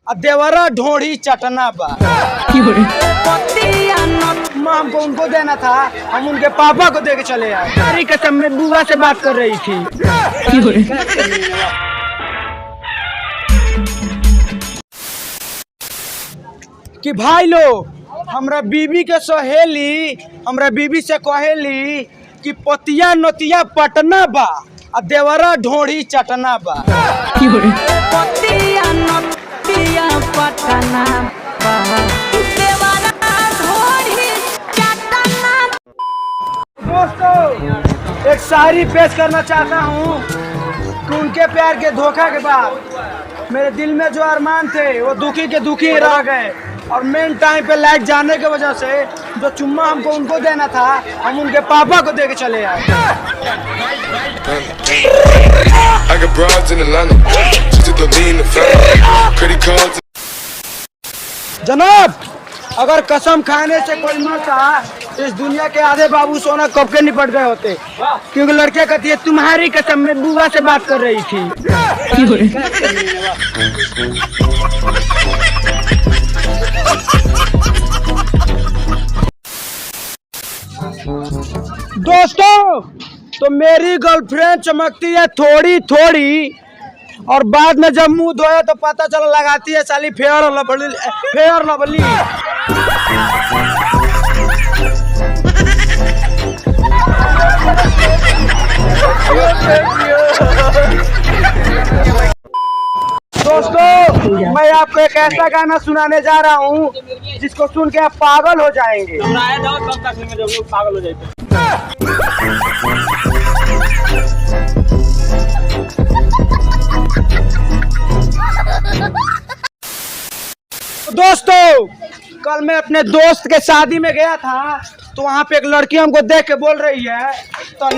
देवरा ढोड़ी चटना बा। माँ हमको उनको देना था, हम उनके पापा को दे के चले आए। सारी कसम में बुआ से बात कर रही थी। कि भाई लोग हमरा बीबी के सहेली हमरा बीबी से कहेली कि पतिया नतिया पटना बा आ देवरा ढोड़ी चटना बा। पतिया नतिया पटना बा देवरा ढोड़ी चटना। दोस्तों एक शायरी पेश करना चाहता हूँ कि उनके प्यार के धोखा के बाद मेरे दिल में जो अरमान थे वो दुखी के दुखी रह गए और मेन टाइम पे लाइट जाने की वजह से जो चुम्मा हमको उनको देना था हम उनके पापा को दे के चले आए। जनाब अगर कसम खाने से कोई मरता इस दुनिया के आधे बाबू सोना कब के निपट गए होते, क्योंकि लड़के कहती है तुम्हारी कसम में बुआ से बात कर रही थी। दोस्तों तो मेरी गर्लफ्रेंड चमकती है थोड़ी थोड़ी और बाद में जब मुंह धोया तो पता चला लगाती है साली फेयर लवली। दोस्तों मैं आपको एक ऐसा गाना सुनाने जा रहा हूँ जिसको सुन के आप पागल हो जाएंगे। पागल हो जाएंगे। दोस्तों कल मैं अपने दोस्त के शादी में गया था तो वहाँ पे एक लड़की हमको देख के बोल रही है तो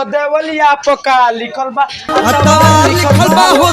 देवलिया पका लिखल बा हो